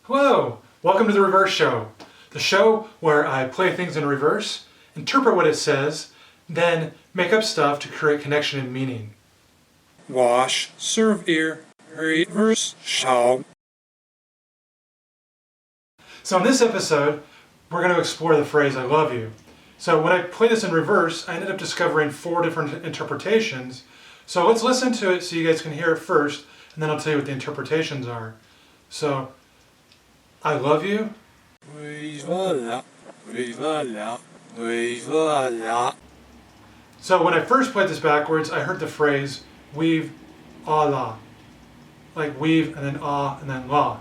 Hello! Welcome to the Reverse Show, the show where I play things in reverse, interpret what it says, then make up stuff to create connection and meaning. Wash, serve ear, reverse show. So in this episode, we're going to explore the phrase I love you. So when I play this in reverse, I ended up discovering 4 different interpretations. So let's listen to it so you guys can hear it first, and then I'll tell you what the interpretations are. So, I love you. So when I first played this backwards, I heard the phrase weave Allah, like weave and then ah and then la.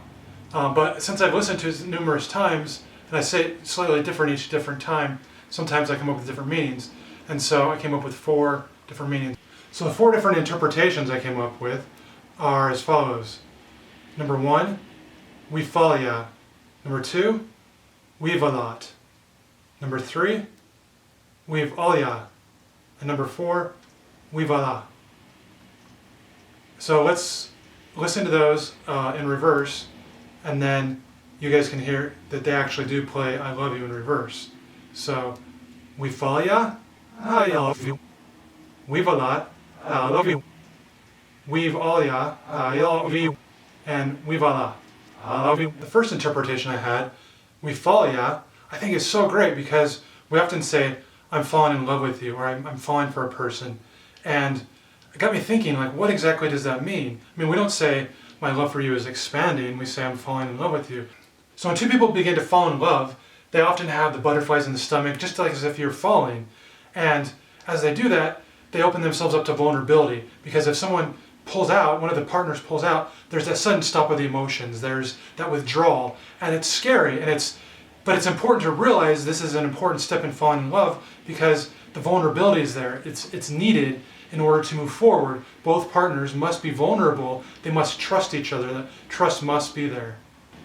But since I've listened to it numerous times, and I say it slightly different each different time, sometimes I come up with different meanings. And so I came up with 4 different meanings. So the 4 different interpretations I came up with are as follows. Number 1, we fall ya. Number 2, we've a lot. Number 3, we've all ya. And number 4, we've Allah. So let's listen to those in reverse, and then you guys can hear that they actually do play I love you in reverse. So, we fall ya, I love you. We've a lot, I love you. We've all ya, I love you. And we've Allah, I love you. The first interpretation I had, we fall ya, I think is so great because we often say, I'm falling in love with you, or I'm falling for a person. And it got me thinking, like, what exactly does that mean? I mean, we don't say, my love for you is expanding, we say, I'm falling in love with you. So when 2 people begin to fall in love, they often have the butterflies in the stomach, just like as if you're falling. And as they do that, they open themselves up to vulnerability. Because if someone pulls out, one of the partners pulls out, there's that sudden stop of the emotions, there's that withdrawal, and it's scary, but it's important to realize this is an important step in falling in love because the vulnerability is there. It's needed in order to move forward. Both partners must be vulnerable, they must trust each other, that trust must be there.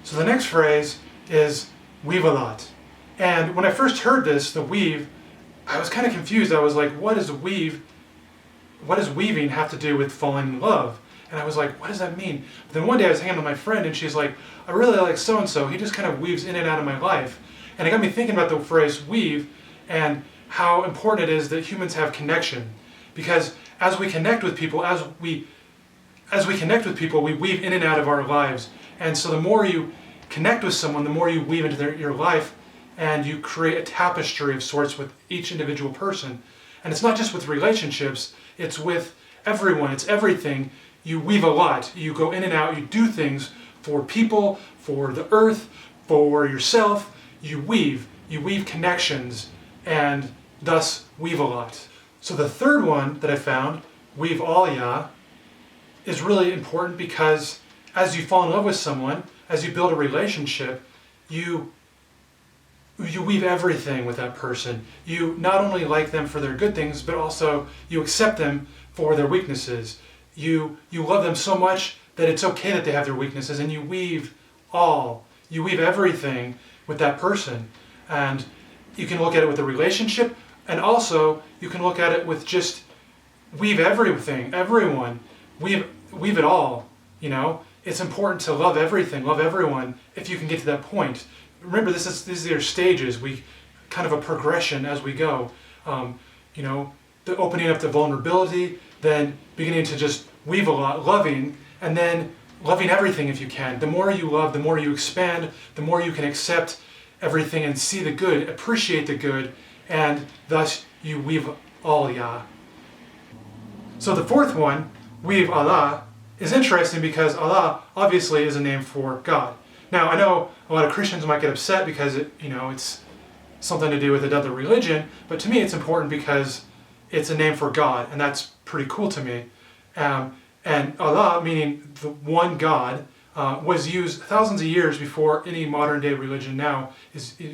So the next phrase is weave a lot. And when I first heard this, the weave, I was kind of confused. I was like, what does weaving have to do with falling in love? And I was like, what does that mean? But then one day I was hanging with my friend and she's like, I really like so-and-so. He just kind of weaves in and out of my life. And it got me thinking about the phrase weave and how important it is that humans have connection. Because as we connect with people, we weave in and out of our lives. And so the more you connect with someone, the more you weave into your life, and you create a tapestry of sorts with each individual person. And it's not just with relationships, it's with everyone, it's everything. You weave a lot, you go in and out, you do things for people, for the earth, for yourself. You weave connections, and thus weave a lot. So the third one that I found, weave all ya, is really important because as you fall in love with someone, as you build a relationship, you weave everything with that person. You not only like them for their good things, but also you accept them for their weaknesses. You love them so much that it's okay that they have their weaknesses, and you weave everything with that person. And you can look at it with a relationship, and also you can look at it with just weave everything, everyone. Weave it all, you know? It's important to love everything, love everyone, if you can get to that point. Remember, these are stages, kind of a progression as we go. The opening up to vulnerability, then beginning to just weave a lot, loving, and then loving everything if you can. The more you love, the more you expand, the more you can accept everything and see the good, appreciate the good, and thus you weave all ya. So the fourth one, weave Allah, is interesting because Allah obviously is a name for God. Now I know a lot of Christians might get upset because it's something to do with another religion, but to me it's important because it's a name for God, and that's pretty cool to me. And Allah, meaning the one God, was used thousands of years before any modern day religion now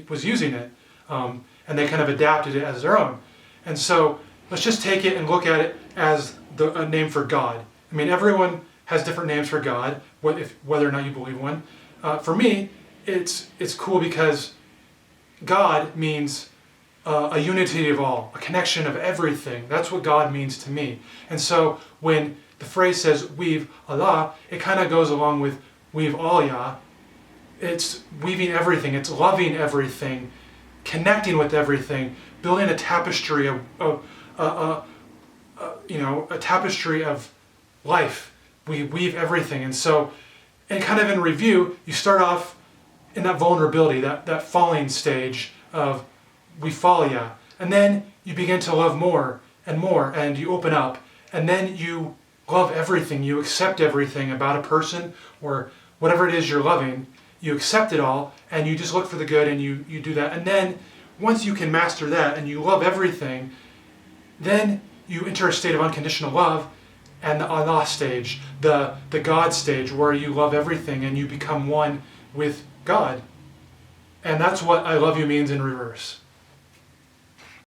was using it, and they kind of adapted it as their own. And so let's just take it and look at it as a name for God. I mean, everyone has different names for God, whether or not you believe one. For me, it's cool because God means a unity of all, a connection of everything. That's what God means to me. And so when the phrase says weave Allah, it kind of goes along with weave all ya, It's weaving everything, it's loving everything, connecting with everything, building a tapestry a tapestry of life. We weave everything. And so, and kind of in review, you start off in that vulnerability, that falling stage of we fall, yeah. And then you begin to love more, and you open up, and then you love everything. You accept everything about a person or whatever it is you're loving. You accept it all, and you just look for the good, and you do that. And then once you can master that, and you love everything, then you enter a state of unconditional love, and the Allah stage, the God stage, where you love everything and you become one with God. And that's what I love you means in reverse.